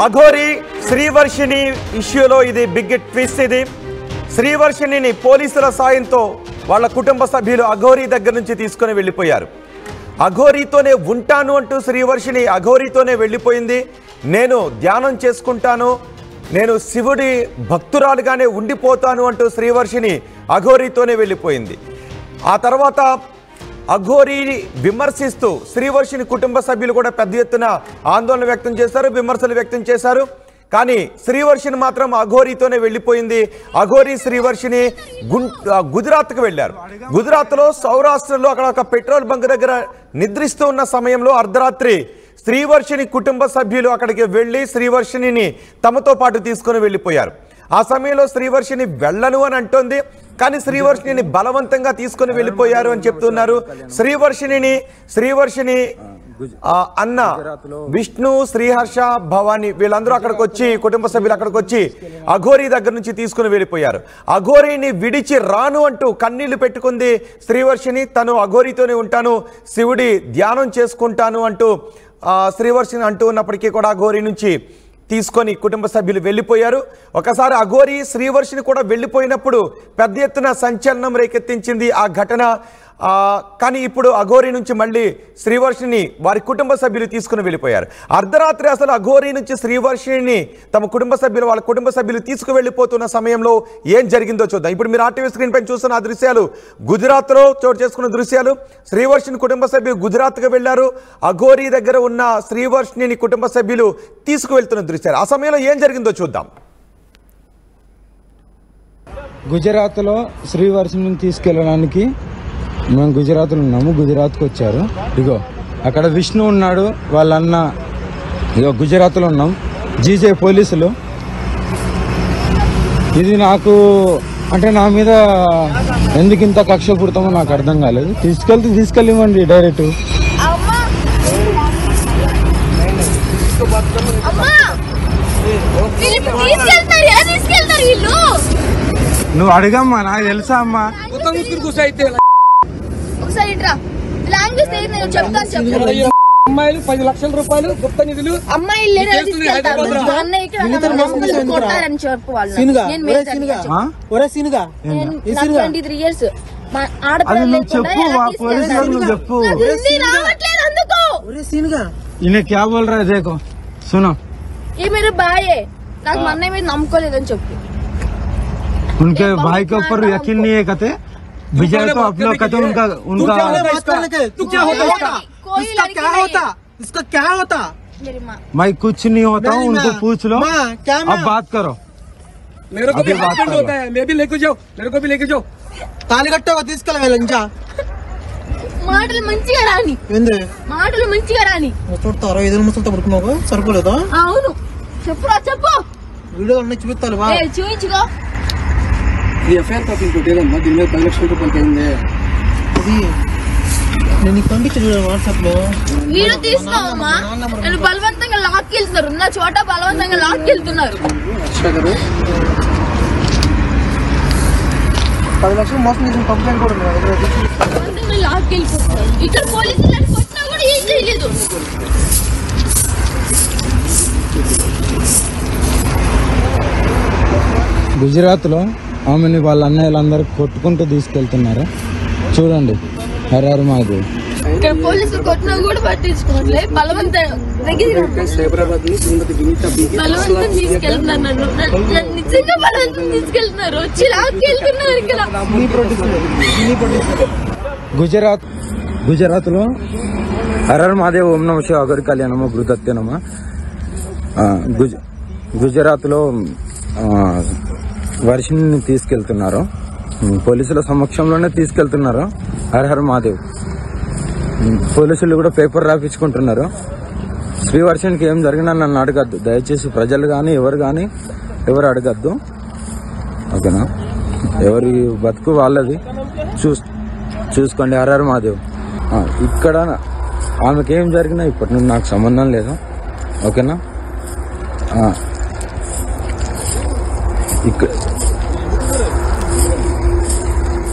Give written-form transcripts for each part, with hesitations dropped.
అఘోరి శ్రీవర్షిణి ఇష్యూలో ఇది big twist. ఇది శ్రీవర్షిణిని పోలీసుల సాయంతో వాళ్ళ కుటుంబ సభ్యులు అఘోరి దగ్గర నుంచి తీసుకొని వెళ్ళిపోయారు. అఘోరితోనే ఉంటాను అంటూ శ్రీవర్షిణి అఘోరితోనే వెళ్ళిపోయింది. నేను ధ్యానం చేసుకుంటాను, నేను శివుడి భక్తురాలుగానే ఉండిపోతాను అంటూ శ్రీవర్షిణి అఘోరితోనే వెళ్ళిపోయింది. ఆ తర్వాత అఘోరిని విమర్శిస్తూ శ్రీవర్షిణి కుటుంబ సభ్యులు కూడా పెద్ద ఎత్తున ఆందోళన వ్యక్తం చేశారు, విమర్శలు వ్యక్తం చేశారు. కానీ శ్రీవర్షిణి మాత్రం అఘోరితోనే వెళ్ళిపోయింది. అఘోరి శ్రీవర్షిణి గుజరాత్కు వెళ్ళారు. గుజరాత్లో సౌరాష్ట్రలో అక్కడ ఒక పెట్రోల్ బంక్ దగ్గర నిద్రిస్తూ ఉన్న సమయంలో అర్ధరాత్రి శ్రీవర్షిణి కుటుంబ సభ్యులు అక్కడికి వెళ్ళి శ్రీవర్షిణిని తమతో పాటు తీసుకొని వెళ్ళిపోయారు. ఆ సమయంలో శ్రీవర్షిణి వెళ్ళను అని అంటోంది, కానీ శ్రీవర్షిణిని బలవంతంగా తీసుకొని వెళ్ళిపోయారు అని చెప్తున్నారు. శ్రీవర్షిణి అన్న విష్ణు, శ్రీహర్ష, భవాని వీళ్ళందరూ అక్కడికి వచ్చి కుటుంబ సభ్యులు అక్కడికి వచ్చి అఘోరి దగ్గర నుంచి తీసుకుని వెళ్ళిపోయారు. అఘోరిని విడిచి రాను అంటూ కన్నీళ్లు పెట్టుకుంది శ్రీవర్షిణి. తను అఘోరితోనే ఉంటాను, శివుడి ధ్యానం చేసుకుంటాను అంటూ శ్రీవర్షిని అంటూ ఉన్నప్పటికీ కూడా అఘోరి నుంచి తీసుకొని కుటుంబ సభ్యులు వెళ్ళిపోయారు. ఒకసారి అఘోరి శ్రీవర్షిని కూడా వెళ్ళిపోయినప్పుడు పెద్ద ఎత్తున సంచలనం రేకెత్తించింది ఆ ఘటన. కానీ ఇప్పుడు అఘోరి నుంచి మళ్ళీ శ్రీవర్షిని వారి కుటుంబ సభ్యులు తీసుకుని వెళ్ళిపోయారు. అర్ధరాత్రి అసలు అఘోరి నుంచి శ్రీవర్షిని తమ కుటుంబ సభ్యులు వాళ్ళ కుటుంబ సభ్యులు తీసుకువెళ్ళిపోతున్న సమయంలో ఏం జరిగిందో చూద్దాం. ఇప్పుడు మీరు ఆర్టీవీ స్క్రీన్ పైన చూస్తున్న ఆ దృశ్యాలు గుజరాత్లో చోటు చేసుకున్న దృశ్యాలు. శ్రీవర్షిని కుటుంబ సభ్యులు గుజరాత్కు వెళ్లారు. అఘోరి దగ్గర ఉన్న శ్రీవర్షిని కుటుంబ సభ్యులు తీసుకువెళ్తున్న దృశ్యాలు. ఆ సమయంలో ఏం జరిగిందో చూద్దాం. గుజరాత్లో శ్రీవర్షిని తీసుకెళ్ళడానికి మేము గుజరాత్లో ఉన్నాము. గుజరాత్కి వచ్చారు. ఇగో అక్కడ విష్ణు ఉన్నాడు, వాళ్ళన్న. ఇగో గుజరాత్లో ఉన్నాం. జీజే పోలీసులు. ఇది నాకు అంటే నా మీద ఎందుకు ఇంత కక్ష పుడతామో నాకు అర్థం కాలేదు. తీసుకెళ్ళివ్వండి డైరెక్ట్. నువ్వు అడగమ్మా, నాకు తెలుసా అమ్మా. అమ్మాయిలు 10 లక్షల రూపాయలు గుప్త నిధులు అమ్మాయిలు చెప్పు. ఇన్हें क्या बोल रहा है देखो सुनो. ये मेरे भाई है, నాకు మా అన్నయ్య మీద నమ్మకం లేదని చెప్పు. उनके भाई के ऊपर यकीन नहीं है कहते. विजय तो आप लोग कहते उनका तू क्या होता, इसका क्या होता, इसका क्या होता. मेरी माँ. मैं कुछ नहीं होता हूँ, उनको पूछ लो. अब बात करो. मेरे को भी हस्बैंड होता है, मैं भी लेके जाओ, मेरे को भी लेके जाओ. తాళి కట్టవ తీసుకెళ్ళ లంచా. మాటలు మంచిగా రాని, మాటలు మంచిగా రాని. చూడతారు 5 నిమిషాలతో పడుకున్నావు సరిపోలేదా. అవును చెప్పురా చెప్పు. వీడియో అన్నీ చూపిస్తాను బా. చూపించుకో. ఇది ఎఫ్ఐఆర్ కాపీ కొట్టేదమ్మా, దీని మీద 10 లక్షల రూపాయలు అయింది. అది నేను నీకు పంపించాను వాట్సాప్ లో. వీడియో తీసుకోవమ్మా. నేను బలవంతంగా లాక్ వెళ్తున్నారు, ఉన్న చోట బలవంతంగా లాక్ వెళ్తున్నారు. 10 లక్షలు మోసం చేసిన కంప్లైంట్ కూడా బలవంతంగా లాక్ వెళ్ళిపోతున్నారు. ఇక్కడ పోలీసులు కొట్టినా కూడా ఏం చేయలేదు. గుజరాత్లో ఆమెని వాళ్ళ అన్నయ్యలందరూ కొట్టుకుంటూ తీసుకెళ్తున్నారు. చూడండి హరారు మాది. ఇక్కడ పోలీసులు కొట్టినా కూడా పట్టించుకోవట్లే. బలవంతం తీసుకెళ్తున్నారు. నన్ను నిజంగా బలవంతం తీసుకెళ్తున్నారు. వచ్చి లాక్కెళ్తున్నారు. ఇక్కడ గుజరాత్లో హరర్ మహాదేవ్ ఓం నమ శివ అఘోరి కళ్యాణమ గురుదత్తేనమ. గుజరాత్లో వర్షిని తీసుకెళ్తున్నారు. పోలీసుల సమక్షంలోనే తీసుకెళ్తున్నారు. హర్ మహాదేవ్. పోలీసులు కూడా పేపర్ రాపించుకుంటున్నారు. శ్రీవర్షినికి ఏం జరిగినా నన్ను అడగద్దు దయచేసి. ప్రజలు కానీ ఎవరు అడగద్దు, ఓకేనా. ఎవరి బతుకు వాళ్ళది చూసుకోండి. హర్ మహాదేవ్. ఇక్కడ ఆమెకి ఏం జరిగినా ఇప్పటి నుండి నాకు సంబంధం లేదు, ఓకేనా.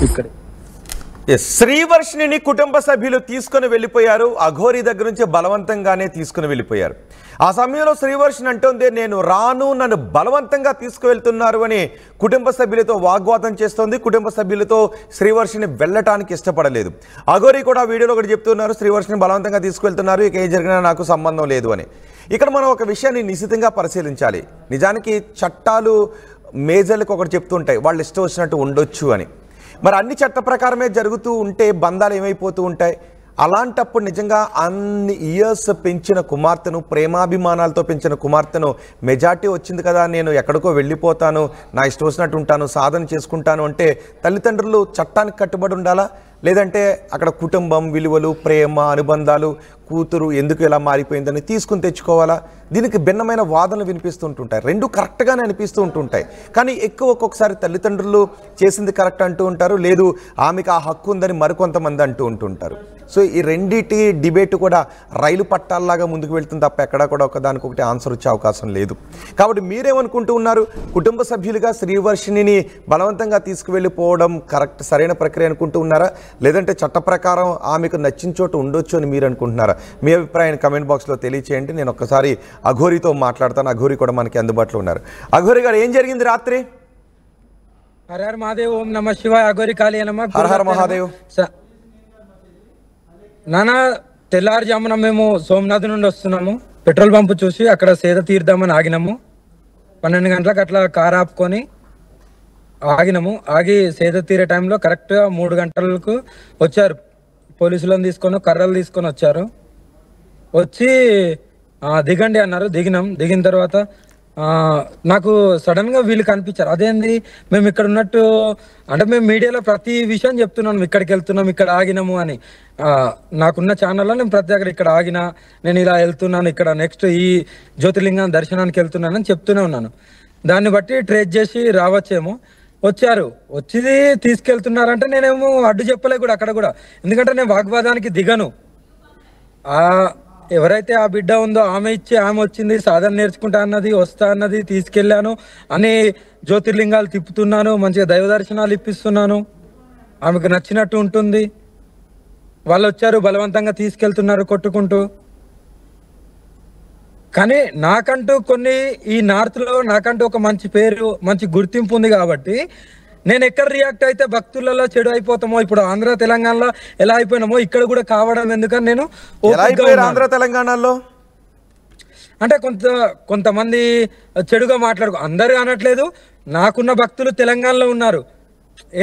ఇక్కడ శ్రీవర్షిణిని కుటుంబ సభ్యులు తీసుకుని వెళ్ళిపోయారు. అఘోరి దగ్గర నుంచి బలవంతంగానే తీసుకుని వెళ్ళిపోయారు. ఆ సమయంలో శ్రీవర్షిణి అంటోంది, నేను రాను, నన్ను బలవంతంగా తీసుకువెళ్తున్నారు అని కుటుంబ సభ్యులతో వాగ్వాదం చేస్తోంది. కుటుంబ సభ్యులతో శ్రీవర్షిణి వెళ్ళటానికి ఇష్టపడలేదు. అఘోరి కూడా వీడియోలో ఒకటి చెప్తున్నారు, శ్రీవర్షిని బలవంతంగా తీసుకువెళ్తున్నారు, ఇక ఏం జరిగినా నాకు సంబంధం లేదు అని. ఇక్కడ మనం ఒక విషయాన్ని నిశితంగా పరిశీలించాలి. నిజానికి చట్టాలు మేజర్లకు ఒకటి చెప్తుంటాయి, వాళ్ళు ఇష్టం వచ్చినట్టు ఉండొచ్చు అని. మరి అన్ని చట్ట ప్రకారమే జరుగుతూ ఉంటే బంధాలు ఏమైపోతూ ఉంటాయి? అలాంటప్పుడు నిజంగా అన్ని ఇయర్స్ పెంచిన కుమార్తెను, ప్రేమాభిమానాలతో పెంచిన కుమార్తెను మెజార్టీ వచ్చింది కదా, నేను ఎక్కడికో వెళ్ళిపోతాను, నా ఇష్టం వచ్చినట్టు ఉంటాను, సాధన చేసుకుంటాను అంటే తల్లిదండ్రులు చట్టానికి కట్టుబడి ఉండాలా? లేదంటే అక్కడ కుటుంబం విలువలు, ప్రేమ, అనుబంధాలు, కూతురు ఎందుకు ఇలా మారిపోయిందని తీసుకుని తెచ్చుకోవాలా? దీనికి భిన్నమైన వాదనలు వినిపిస్తుంటుంటాయి. రెండు కరెక్ట్గానే అనిపిస్తూ ఉంటుంటాయి. కానీ ఒక్కొక్కసారి తల్లిదండ్రులు చేసింది కరెక్ట్ అంటూ ఉంటారు, లేదు ఆమెకు ఆ హక్కు ఉందని మరికొంతమంది అంటూ ఉంటుంటారు. సో ఈ రెండిటి డిబేట్ కూడా రైలు పట్టాల్లాగా ముందుకు వెళ్తుంది తప్ప ఎక్కడా కూడా ఒకదానికొకటి ఆన్సర్ వచ్చే అవకాశం లేదు. కాబట్టి మీరేమనుకుంటూ ఉన్నారు? కుటుంబ సభ్యులుగా శ్రీవర్షిణిని బలవంతంగా తీసుకువెళ్ళిపోవడం కరెక్ట్, సరైన ప్రక్రియ అనుకుంటూ ఉన్నారా? లేదంటే చట్ట ప్రకారం ఆమెకు నచ్చిన చోటు ఉండొచ్చు అని మీరు అనుకుంటున్నారా? మీ అభిప్రాయాన్ని కమెంట్ బాక్స్లో తెలియచేయండి. నేను ఒక్కసారి అఘోరితో మాట్లాడతాను. అఘోరి కూడా మనకి అందుబాటులో ఉన్నారు. అఘోరి గారు, ఏం జరిగింది రాత్రి? హర హర మహాదేవ్, ఓం నమ శివాయ, అఘోరి కాళీ నమ. హర హర మహాదేవ్. నానా, తెల్లారుజామున మేము సోమనాథ్ నుండి వస్తున్నాము. పెట్రోల్ పంపు చూసి అక్కడ సేద తీర్దామని ఆగినాము. 12 గంటలకు అట్లా కార్ ఆపుకొని ఆగినాము. ఆగి సేద తీరే టైంలో కరెక్ట్గా 3 గంటలకు వచ్చారు పోలీసులను తీసుకొని, కర్రలు తీసుకొని వచ్చారు. వచ్చి దిగండి అన్నారు. దిగిన తర్వాత నాకు సడన్ గా వీళ్ళు కనిపించారు. అదేంది, మేము ఇక్కడ ఉన్నట్టు, అంటే మేము మీడియాలో ప్రతి విషయం చెప్తున్నాం, ఇక్కడికి వెళ్తున్నాం, ఇక్కడ ఆగినాము అని. నాకున్న ఛానల్లో నేను ప్రతి దగ్గర ఇక్కడ ఆగినా, నేను ఇలా వెళ్తున్నాను, ఇక్కడ నెక్స్ట్ ఈ జ్యోతిర్లింగం దర్శనానికి వెళ్తున్నానని చెప్తూనే ఉన్నాను. దాన్ని బట్టి ట్రేస్ చేసి రావచ్చేమో. వచ్చారు, వచ్చి తీసుకెళ్తున్నారంటే నేనేమో అడ్డు చెప్పలే కూడా అక్కడ కూడా, ఎందుకంటే నేను వాగ్వాదానికి దిగను. ఎవరైతే ఆ బిడ్డ ఉందో ఆమె ఆమె వచ్చింది, సాధన నేర్చుకుంటా అన్నది, వస్తా అన్నది, తీసుకెళ్ళాను అని జ్యోతిర్లింగాలు తిప్పుతున్నాను, మంచిగా దైవ దర్శనాలు ఇప్పిస్తున్నాను, ఆమెకు నచ్చినట్టు ఉంటుంది. వాళ్ళు వచ్చారు, బలవంతంగా తీసుకెళ్తున్నారు కొట్టుకుంటూ. కానీ నాకంటూ కొన్ని ఈ నార్త్లో నాకంటూ ఒక మంచి పేరు, మంచి గుర్తింపు ఉంది కాబట్టి నేను ఎక్కడ రియాక్ట్ అయితే భక్తులలో చెడు అయిపోతామో, ఇప్పుడు ఆంధ్ర తెలంగాణలో ఎలా అయిపోయినామో ఇక్కడ కూడా కావడం ఎందుకని నేను ఆంధ్ర తెలంగాణలో అంటే కొంతమంది చెడుగా మాట్లాడుకో, అందరూ అనట్లేదు, నాకున్న భక్తులు తెలంగాణలో ఉన్నారు.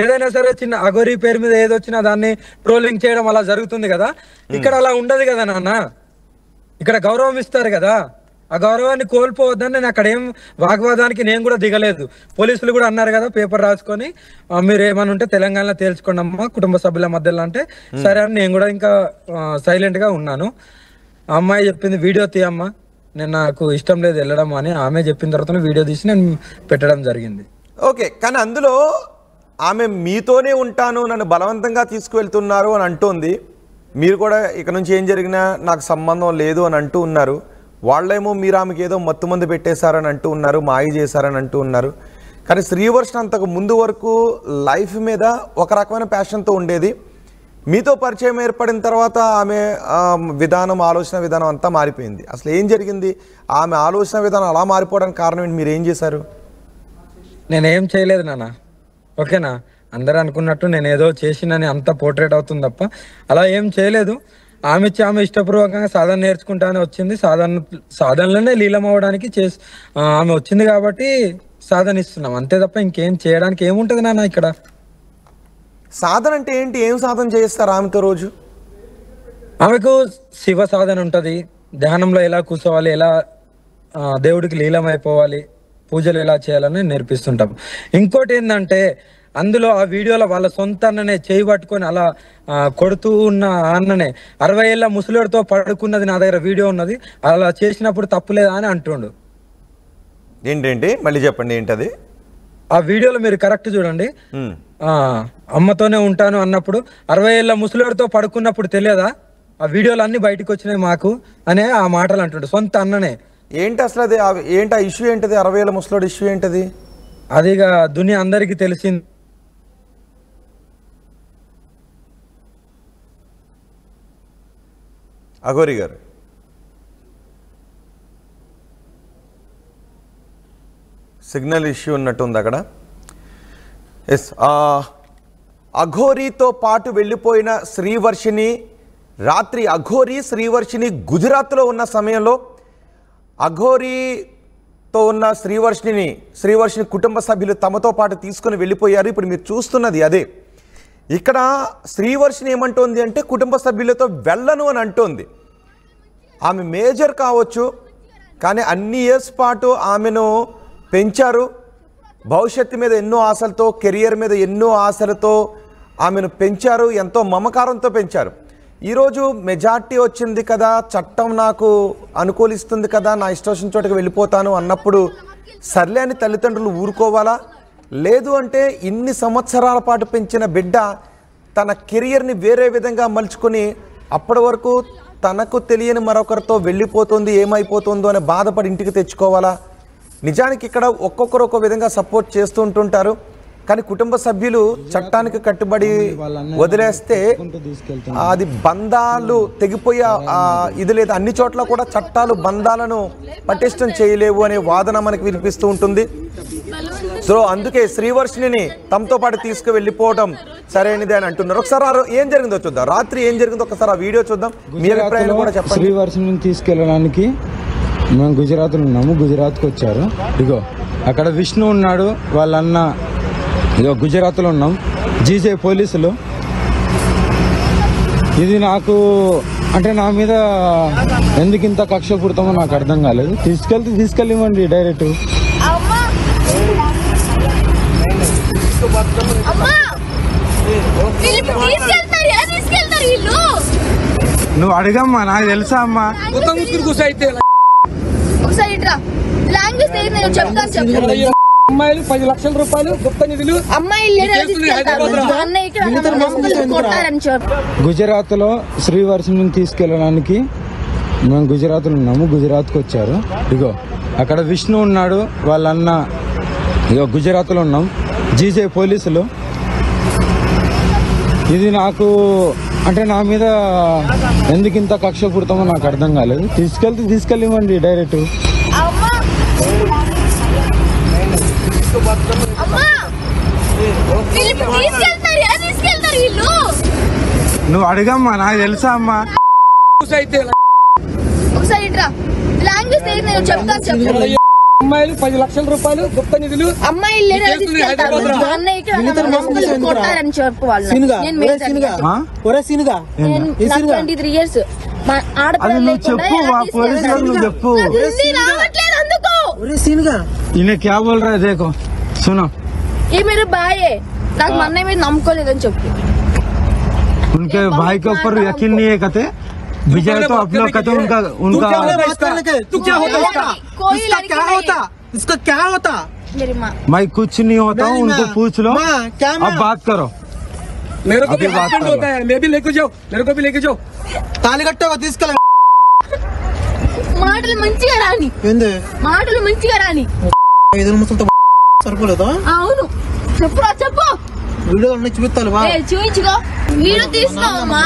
ఏదైనా సరే చిన్న అఘోరి పేరు మీద ఏదొచ్చినా దాన్ని ట్రోలింగ్ చేయడం అలా జరుగుతుంది కదా. ఇక్కడ అలా ఉండదు కదా నాన్న, ఇక్కడ గౌరవం ఇస్తారు కదా. ఆ గౌరవాన్ని కోల్పోవద్దని నేను అక్కడ ఏం వాగ్వాదానికి నేను కూడా దిగలేదు. పోలీసులు కూడా అన్నారు కదా, పేపర్ రాసుకొని మీరు ఏమని ఉంటే తెలంగాణలో తేల్చుకోండి అమ్మా కుటుంబ సభ్యుల మధ్యలో అంటే సరే అని నేను కూడా ఇంకా సైలెంట్ గా ఉన్నాను. ఆ అమ్మాయి చెప్పింది వీడియో తీయమ్మా, నేను నాకు ఇష్టం లేదు వెళ్ళడం అని ఆమె చెప్పిన తర్వాత వీడియో తీసి నేను పెట్టడం జరిగింది. ఓకే, కానీ అందులో ఆమె మీతోనే ఉంటాను, నన్ను బలవంతంగా తీసుకువెళ్తున్నారు అని అంటోంది. మీరు కూడా ఇక నుంచి ఏం జరిగినా నాకు సంబంధం లేదు అని అంటూ ఉన్నారు. వాళ్ళేమో మీరు ఆమెకి ఏదో మత్తుమందు పెట్టేశారని అంటూ ఉన్నారు, మాయ చేశారని అంటూ ఉన్నారు. కానీ శ్రీవర్షిణి అంతకు ముందు వరకు లైఫ్ మీద ఒక రకమైన ప్యాషన్తో ఉండేది. మీతో పరిచయం ఏర్పడిన తర్వాత ఆమె విధానం, ఆలోచన విధానం అంతా మారిపోయింది. అసలు ఏం జరిగింది? ఆమె ఆలోచన విధానం అలా మారిపోవడానికి కారణం ఏంటి? మీరు ఏం చేశారు? నేనేం చేయలేదు నాన్న, ఓకేనా? అందరూ అనుకున్నట్టు నేను ఏదో చేసినని అంత పోర్ట్రేట్ అవుతుంది తప్ప అలా ఏం చేయలేదు. ఆమె ఇష్టపూర్వకంగా సాధన నేర్చుకుంటానే వచ్చింది. సాధనలోనే లీలం అవ్వడానికి ఆమె వచ్చింది కాబట్టి సాధన ఇస్తున్నాం అంతే తప్ప ఇంకేం చేయడానికి ఏముంటది నాన్న ఇక్కడ. సాధన అంటే ఏంటి? ఏం సాధన చేస్తారు ఆమెతో రోజు? ఆమెకు శివ సాధన ఉంటది, ధ్యానంలో ఎలా కూర్చోవాలి, ఎలా దేవుడికి లీలం అయిపోవాలి, పూజలు ఎలా చేయాలని నేర్పిస్తుంటాం. ఇంకోటి ఏంటంటే అందులో ఆ వీడియోలో వాళ్ళ సొంత అన్ననే చేయి పట్టుకొని అలా కొడుతూ ఉన్న అన్ననే 60 ఏళ్ళ ముసలితో పడుకున్నది నా దగ్గర వీడియో ఉన్నది. అలా చేసినప్పుడు తప్పులేదా అని అంటుండు. ఏంటండి మళ్ళీ చెప్పండి, ఏంటది? ఆ వీడియోలో మీరు కరెక్ట్ చూడండి. అమ్మతోనే ఉంటాను అన్నప్పుడు 60 ఏళ్ళ ముసలితో పడుకున్నప్పుడు తెలియదా? ఆ వీడియోలు అన్ని బయటకు వచ్చినాయి మాకు అనే ఆ మాటలు అంటుండు సొంత అన్ననే. ఏంటి అసలు అది? ఏంటి ఆ ఇష్యూ? ఏంటది 60 ఏళ్ళ ముసలోడు ఇష్యూ ఏంటది? అదిగా దునియా అందరికీ తెలిసింది. అఘోరి గారు సిగ్నల్ ఇష్యూ ఉన్నట్టుంది అక్కడ. ఎస్, అఘోరీతో పాటు వెళ్ళిపోయిన శ్రీవర్షిని రాత్రి శ్రీవర్షిని గుజరాత్లో ఉన్న సమయంలో అఘోరీతో ఉన్న శ్రీవర్షిని కుటుంబ సభ్యులు తమతో పాటు తీసుకొని వెళ్ళిపోయారు. ఇప్పుడు మీరు చూస్తున్నది అదే. ఇక్కడ శ్రీవర్షిని ఏమంటోంది అంటే కుటుంబ సభ్యులతో వెళ్ళను అని అంటోంది. ఆమె మేజర్ కావచ్చు, కానీ అన్ని ఇయర్స్ పాటు ఆమెను పెంచారు. భవిష్యత్తు మీద ఎన్నో ఆశలతో, కెరియర్ మీద ఎన్నో ఆశలతో ఆమెను పెంచారు, ఎంతో మమకారంతో పెంచారు. ఈరోజు మెజార్టీ వచ్చింది కదా, చట్టం నాకు అనుకూలిస్తుంది కదా, నా ఇష్టం వచ్చిన చోటకి వెళ్ళిపోతాను అన్నప్పుడు సర్లే అని తల్లిదండ్రులు ఊరుకోవాలా? లేదు అంటే ఇన్ని సంవత్సరాల పాటు పెంచిన బిడ్డ తన కెరియర్ని వేరే విధంగా మలుచుకొని అప్పటి వరకు తనకు తెలియని మరొకరితో వెళ్ళిపోతుంది, ఏమైపోతుందో అని బాధపడి ఇంటికి తెచ్చుకోవాలా? నిజానికి ఇక్కడ ఒక్కొక్కరు ఒక్కో విధంగా సపోర్ట్ చేస్తూ ఉంటుంటారు, కానీ కుటుంబ సభ్యులు చట్టానికి కట్టుబడి వదిలేస్తే అది బంధాలు తెగిపోయే ఇది లేదు. అన్ని చోట్ల కూడా చట్టాలు బంధాలను పటిష్టం చేయలేవు అనే వాదన మనకి వినిపిస్తూ ఉంటుంది. సో అందుకే శ్రీవర్షిని తమతో పాటు తీసుకువెళ్ళిపోవడం సరైనది అని అంటున్నారు. ఒకసారి ఏం జరిగిందో చూద్దాం, రాత్రి ఏం జరిగిందో ఒకసారి ఆ వీడియో చూద్దాం, మీ అభిప్రాయాలు కూడా చెప్పండి. శ్రీవర్షిని తీసుకెళ్ళడానికి మేము గుజరాత్లో ఉన్నాము, గుజరాత్కి వచ్చారు. ఇగో అక్కడ విష్ణు ఉన్నాడు, వాళ్ళ అన్న. ఇగో గుజరాత్లో ఉన్నాం, జీజే పోలీసులు. ఇది నాకు అంటే నా మీద ఎందుకు ఇంత కక్ష పుడతామో నాకు అర్థం కాలేదు. తీసుకెళ్ళివ్వండి డైరెక్ట్. నువ్వు అడగమ్మా, నాకు తెలుసా అమ్మా. అమ్మాయిలు 10 లక్షల రూపాయలు గుప్త నిధులు గుజరాత్ లో శ్రీవర్షిని తీసుకెళ్ళడానికి మేము గుజరాత్లో ఉన్నాము, గుజరాత్కి వచ్చారు. ఇగో అక్కడ విష్ణు ఉన్నాడు, వాళ్ళ అన్న. ఇగో గుజరాత్లో ఉన్నాం, జీజే పోలీసులు. ఇది నాకు అంటే నా మీద ఎందుకు ఇంత కక్ష పుడతామో నాకు అర్థం కాలేదు. తీసుకెళ్ళివ్వండి డైరెక్ట్. నువ్వు అడగమ్మా, నాకు తెలుసా అమ్మా. అమ్మాయిలు 10 లక్షల రూపాయలు గుప్త నిధులు చెప్పు. इन्हें क्या बोल रहा है देखो सुनो. ये मेरे भाई है, నాకు మా అన్నయ్య మీద నమ్మకం లేదని చెప్పు. उनके भाई के ऊपर यकीन नहीं है कहते. विजय तो आप लोग कहते उनका तू क्या होता इसका क्या होता, इसका क्या होता? मेरी माँ. मैं कुछ नहीं होता हूँ, उनको पूछ लो. अब बात करो. मेरे को भी हस्बैंड होता है, मैं भी लेके जाओ, मेरे को भी लेके जाओ. తాళి కట్టవ తీసుకెళ్ళ. మాటలు మంచిగా రాని, మాటలు మంచిగా రాని. సరిపోలేదా? అవును, చెప్పురా చెప్పు. వీడియో చూపిస్తాను, చూపించుకో. వీడియో తీసుకోమా,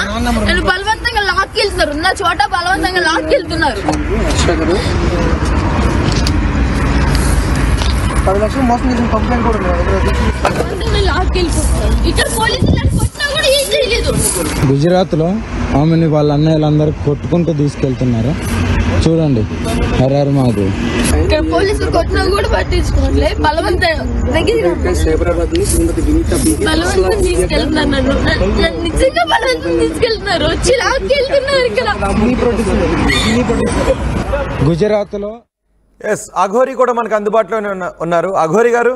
నేను బలవంతంగా లాక్కెళ్తున్నారు, నా చోట బలవంతంగా లాక్కెళ్తున్నారు. 10 లక్షలు మోసం చేసిన కంప్లైంట్ కూడా లాక్కెళ్ళిపోతున్నారు. ఇక్కడ పోలీసులు కొట్టినా కూడా ఏం చేయలేదు. గుజరాత్ లో ఆమెని వాళ్ళ అన్నయ్యలందరూ కొట్టుకుంటూ తీసుకెళ్తున్నారు. చూడండి హరారు మాకు. ఇక్కడ పోలీసులు కొట్టినా కూడా పట్టించుకోవట్లే. బలవంతం తీసుకెళ్తున్నారు, నన్ను నిజంగా బలవంతం తీసుకెళ్తున్నారు, వచ్చి లాక్కెళ్తున్నారు ఇక్కడ. గుజరాత్ లో ఎస్, అఘోరి కూడా మనకు అందుబాటులోనే ఉన్నారు. అఘోరి గారు,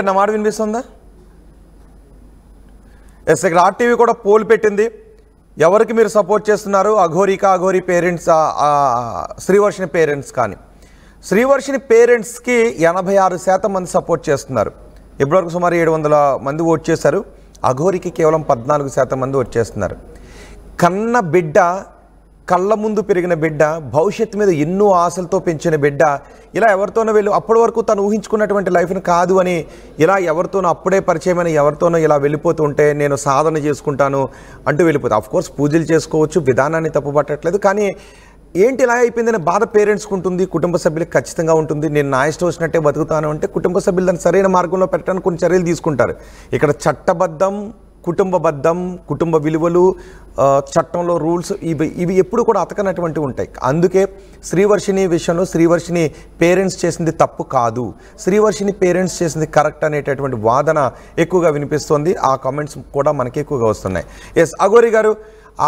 నా మాట వినిపిస్తుందా? ఎస్, ఇక్కడ ఆర్టీవీ కూడా పోల్ పెట్టింది. ఎవరికి మీరు సపోర్ట్ చేస్తున్నారు, అఘోరి పేరెంట్స్, శ్రీవర్షిని పేరెంట్స్ కానీ. శ్రీవర్షిని పేరెంట్స్కి 86% మంది సపోర్ట్ చేస్తున్నారు. ఇప్పటివరకు సుమారు 700 మంది ఓట్ చేశారు. అఘోరికి కేవలం 14% మంది ఓట్ చేస్తున్నారు. కన్న బిడ్డ కళ్ళ ముందు పెరిగిన బిడ్డ, భవిష్యత్తు మీద ఎన్నో ఆశలతో పెంచిన బిడ్డ ఇలా ఎవరితోనో వెళ్ళి అప్పటి వరకు తను ఊహించుకున్నటువంటి లైఫ్ని కాదు అని ఇలా ఎవరితోనో అప్పుడే పరిచయమైన ఎవరితోనో ఇలా వెళ్ళిపోతుంటే నేను సాధన చేసుకుంటాను అంటూ వెళ్ళిపోతాను. ఆఫ్కోర్స్ పూజలు చేసుకోవచ్చు, విధానాన్ని తప్పుపట్టట్లేదు. కానీ ఏంటి ఇలా అయిపోయిందని బాధ పేరెంట్స్కి ఉంటుంది, కుటుంబ సభ్యులకు ఖచ్చితంగా ఉంటుంది. నేను నా ఇష్టం వచ్చినట్టే బతుకుతాను అంటే కుటుంబ సభ్యులు దాన్ని సరైన మార్గంలో పెట్టడానికి కొన్ని చర్యలు తీసుకుంటారు. ఇక్కడ చట్టబద్ధం, కుటుంబబద్ధం, కుటుంబ విలువలు, చట్టంలో రూల్స్ ఇవి ఎప్పుడు కూడా అతకనటువంటివి ఉంటాయి. అందుకే శ్రీవర్షిని విషయంలో శ్రీవర్షిని పేరెంట్స్ చేసింది తప్పు కాదు, శ్రీవర్షిని పేరెంట్స్ చేసింది కరెక్ట్ అనేటటువంటి వాదన ఎక్కువగా వినిపిస్తుంది. ఆ కామెంట్స్ కూడా మనకి ఎక్కువగా వస్తున్నాయి. ఎస్ అఘోరి గారు,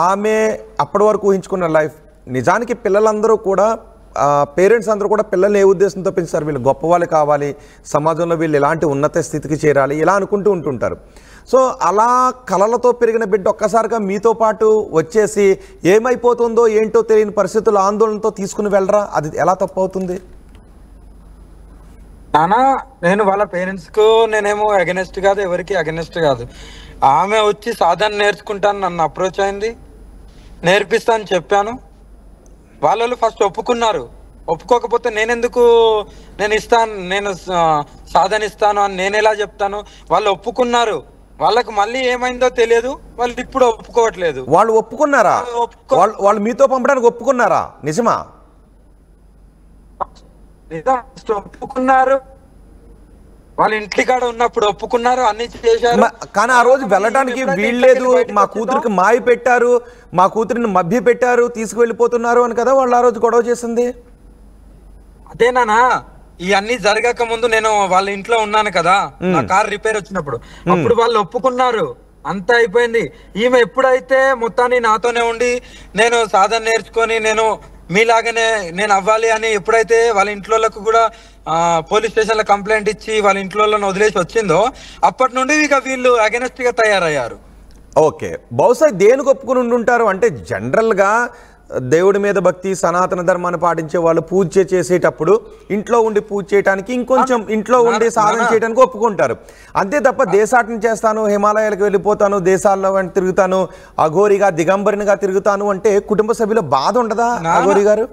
ఆమె అప్పటి వరకు ఊహించుకున్న లైఫ్, నిజానికి పిల్లలందరూ కూడా పేరెంట్స్ అందరూ కూడా పిల్లల్ని ఏ ఉద్దేశంతో పెంచుతారు, వీళ్ళు గొప్పవాళ్ళు కావాలి, సమాజంలో వీళ్ళు ఎలాంటి ఉన్నత స్థితికి చేరాలి ఇలా అనుకుంటూ ఉంటుంటారు. సో అలా కలలతో పెరిగిన బిడ్డ ఒక్కసారిగా మీతో పాటు వచ్చేసి ఏమైపోతుందో ఏంటో తెలియని పరిస్థితులు ఆందోళనతో తీసుకుని వెళ్ళరా, అది ఎలా తప్పు అవుతుంది? నానా, నేను వాళ్ళ పేరెంట్స్ కు నేనేమో అగెనెస్ట్ కాదు, ఎవరికి అగెనెస్ట్ కాదు. ఆమె వచ్చి సాధన నేర్చుకుంటాను నన్ను అప్రోచ్ అయింది, నేర్పిస్తా అని చెప్పాను. వాళ్ళు ఫస్ట్ ఒప్పుకున్నారు. ఒప్పుకోకపోతే నేను ఇస్తాను, నేను సాధన ఇస్తాను అని నేను ఎలా చెప్తాను? వాళ్ళు ఒప్పుకున్నారు. వాళ్ళకి మళ్ళీ ఏమైందో తెలియదు, వాళ్ళు ఇప్పుడు ఒప్పుకోవట్లేదు. వాళ్ళు ఒప్పుకున్నారా? వాళ్ళు మీతో పంపడానికి ఒప్పుకున్నారా? నిజమా? ఒప్పుకున్నారు. వాళ్ళ ఇంటి కాడ ఉన్నప్పుడు ఒప్పుకున్నారు, అన్ని చేశారు. కానీ ఆ రోజు వెళ్ళడానికి వీల్లేదు, మా కూతురికి మాయ పెట్టారు, మా కూతురిని మభ్య పెట్టారు, తీసుకువెళ్ళిపోతున్నారు అని కదా వాళ్ళు ఆ రోజు గొడవ చేసింది. అదేనా, ఇవన్నీ జరగక ముందు నేను వాళ్ళ ఇంట్లో ఉన్నాను కదా, నా కార్ రిపేర్ వచ్చినప్పుడు అప్పుడు వాళ్ళు ఒప్పుకున్నారు, అంతా అయిపోయింది. ఈమె ఎప్పుడైతే మొత్తాన్ని నాతోనే ఉండి నేను సాధన నేర్చుకొని నేను మీలాగానే నేను అవ్వాలి అని ఎప్పుడైతే వాళ్ళ ఇంట్లోకి కూడా పోలీస్ స్టేషన్ లో కంప్లైంట్ ఇచ్చి వాళ్ళ ఇంట్లో వదిలేసి వచ్చిందో అప్పటి నుండి ఇక వీళ్ళు అగెనెస్ట్ గా తయారయ్యారు. ఓకే, బహుశా దేనికి ఒప్పుకుని ఉండుంటారు అంటే జనరల్గా దేవుడి మీద భక్తి, సనాతన ధర్మాన్ని పాటించే వాళ్ళు పూజ చేసేటప్పుడు ఇంట్లో ఉండి పూజ చేయడానికి, ఇంకొంచెం ఇంట్లో ఉండి సాధన చేయడానికి ఒప్పుకుంటారు. అంతే తప్ప దేశాటన చేస్తాను, హిమాలయాలకు వెళ్ళిపోతాను, దేశాల్లో తిరుగుతాను, అఘోరిగా దిగంబరినిగా తిరుగుతాను అంటే కుటుంబ సభ్యుల బాధ ఉండదా అఘోరి గారు?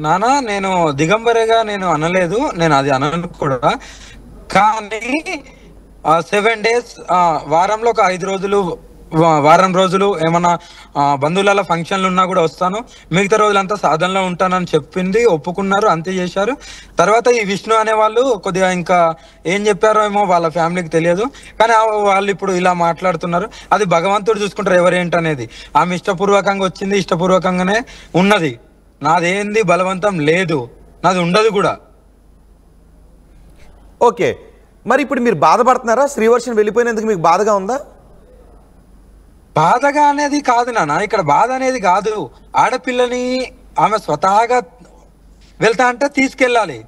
నానా, నేను దిగంబరిగా నేను అనలేదు, నేను అది అనను కూడా. కానీ 7 days, వారంలో ఒక 5 రోజులు, వారం రోజులు ఏమన్నా బంధువుల ఫంక్షన్లు ఉన్నా కూడా వస్తాను, మిగతా రోజులంతా సాధనలో ఉంటానని చెప్పింది, ఒప్పుకున్నారు, అంతే చేశారు. తర్వాత ఈ విష్ణు అనే వాళ్ళు కొద్దిగా ఇంకా ఏం చెప్పారో ఏమో వాళ్ళ ఫ్యామిలీకి తెలియదు, కానీ వాళ్ళు ఇప్పుడు ఇలా మాట్లాడుతున్నారు. అది భగవంతుడు చూసుకుంటారు ఎవరేంటనేది. ఆమె ఇష్టపూర్వకంగా వచ్చింది, ఇష్టపూర్వకంగానే ఉన్నది. నాదేంది బలవంతం లేదు, నాది ఉండదు కూడా. ఓకే, మరి ఇప్పుడు మీరు బాధపడుతున్నారా? శ్రీవర్షిని వెళ్ళిపోయినందుకు మీకు బాధగా ఉందా? బాధగా అనేది కాదు నాన్న, ఇక్కడ బాధ అనేది కాదు. ఆడపిల్లని ఆమె స్వతహాగా వెళ్తా అంటే తీసుకెళ్ళాలి.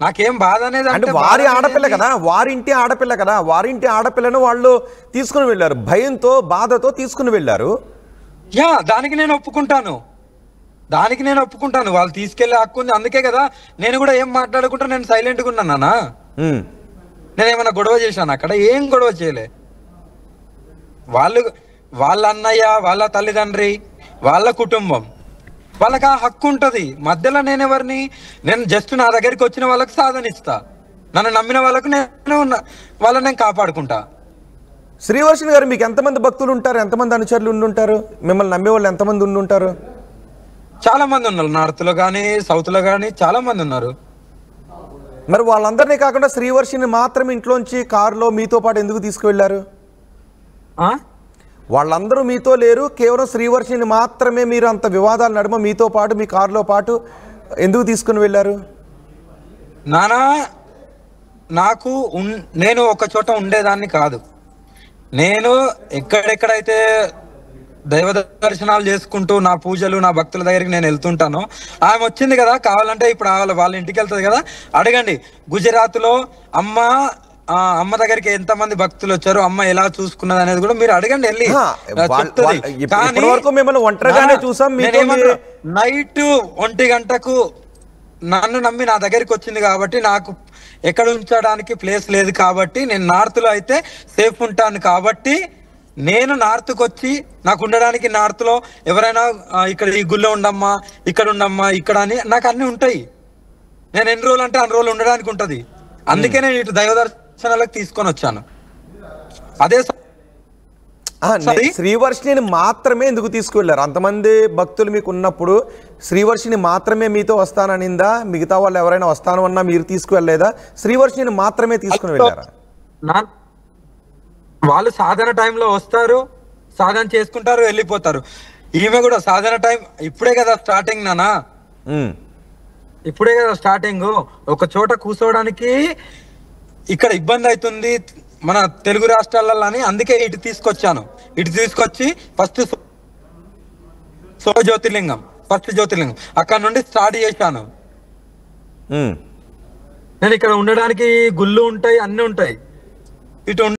నాకేం బాధ అనేది అంటే వారి ఆడపిల్ల కదా, వారింటి ఆడపిల్ల కదా, వారింటి ఆడపిల్లను వాళ్ళు తీసుకుని వెళ్ళారు, భయంతో బాధతో తీసుకుని వెళ్ళారు. దానికి నేను ఒప్పుకుంటాను, వాళ్ళు తీసుకెళ్లే హక్కు ఉంది. అందుకే కదా నేను కూడా ఏం మాట్లాడుకుంటా నేను సైలెంట్గా ఉన్నాను నాన్న. నేనేమన్నా గొడవ చేశాను అక్కడ? ఏం గొడవ చేయలే. వాళ్ళ అన్నయ్య, వాళ్ళ తల్లిదండ్రి, వాళ్ళ కుటుంబం, వాళ్ళకి ఆ హక్కు ఉంటది. మధ్యలో నేనెవరిని? నేను జస్ట్ నా దగ్గరికి వచ్చిన వాళ్ళకి సాధనిస్తా, నన్ను నమ్మిన వాళ్ళకు వాళ్ళని నేను కాపాడుకుంటా. శ్రీవర్షిని గారు, మీకు ఎంతమంది భక్తులు ఉంటారు, ఎంతమంది అనుచరులు ఉండుంటారు, మిమ్మల్ని నమ్మే వాళ్ళు ఎంతమంది ఉండుంటారు? చాలా మంది ఉన్నారు, నార్త్ లో కానీ సౌత్ లో కానీ చాలా మంది ఉన్నారు. మరి వాళ్ళందరినీ కాకుండా శ్రీవర్షిని మాత్రం ఇంట్లోంచి కారులో మీతో పాటు ఎందుకు తీసుకువెళ్ళారు? వాళ్ళందరూ మీతో లేరు, కేవలం శ్రీవర్షిని మాత్రమే మీరు అంత వివాదాల నడుమ మీతో పాటు మీ కారులో పాటు ఎందుకు తీసుకుని వెళ్ళారు? నానా, నేను ఒక చోట ఉండేదాన్ని కాదు. నేను ఎక్కడెక్కడైతే దైవ దర్శనాలు చేసుకుంటూ నా పూజలు, నా భక్తుల దగ్గరికి నేను వెళ్తుంటాను. ఆమె వచ్చింది కదా, కావాలంటే ఇప్పుడు వాళ్ళ ఇంటికి వెళ్తుంది కదా, అడగండి. గుజరాత్ లో అమ్మ దగ్గరికి ఎంతమంది భక్తులు వచ్చారు, అమ్మ ఎలా చూసుకున్నది అనేది కూడా మీరు అడగండి వెళ్ళి. నైట్ 1 గంటకు నన్ను నమ్మి నా దగ్గరికి వచ్చింది కాబట్టి నాకు ఎక్కడ ఉంచడానికి ప్లేస్ లేదు కాబట్టి, నేను నార్త్ లో అయితే సేఫ్ ఉంటాను కాబట్టి నేను నార్త్కి వచ్చి నాకు ఉండడానికి నార్త్ లో ఎవరైనా ఇక్కడ ఈ గుళ్ళో ఉండమ్మా, ఇక్కడ ఉండమ్మా, ఇక్కడ అని నాకు అన్ని ఉంటాయి. నేను ఎన్ని రోజులు అంటే అన్ని రోజులు ఉండడానికి ఉంటది. అందుకే నేను ఇటు దైవ దర్శనాలకు తీసుకొని వచ్చాను. అదే శ్రీవర్షిని మాత్రమే ఎందుకు తీసుకువెళ్ళారు? అంతమంది భక్తులు మీకు ఉన్నప్పుడు శ్రీవర్షిని మాత్రమే మీతో వస్తాననిందా? మిగతా వాళ్ళు ఎవరైనా వస్తాను అన్నా మీరు తీసుకువెళ్ళలేదా? శ్రీవర్షిని మాత్రమే తీసుకుని వెళ్ళారా? వాళ్ళు సాధన టైంలో వస్తారు, సాధన చేసుకుంటారు, వెళ్ళిపోతారు. ఈమె కూడా సాధన టైం ఇప్పుడే కదా స్టార్టింగ్ నానా, ఇప్పుడే కదా స్టార్టింగ్. ఒక చోట కూర్చోవడానికి ఇక్కడ ఇబ్బంది అవుతుంది మన తెలుగు రాష్ట్రాలలో అని అందుకే ఇటు తీసుకొచ్చాను. ఇటు తీసుకొచ్చి ఫస్ట్ జ్యోతిర్లింగం అక్కడ నుండి స్టార్ట్ చేశాను. నేను ఇక్కడ ఉండడానికి గుళ్ళు ఉంటాయి, అన్ని ఉంటాయి. ఇటు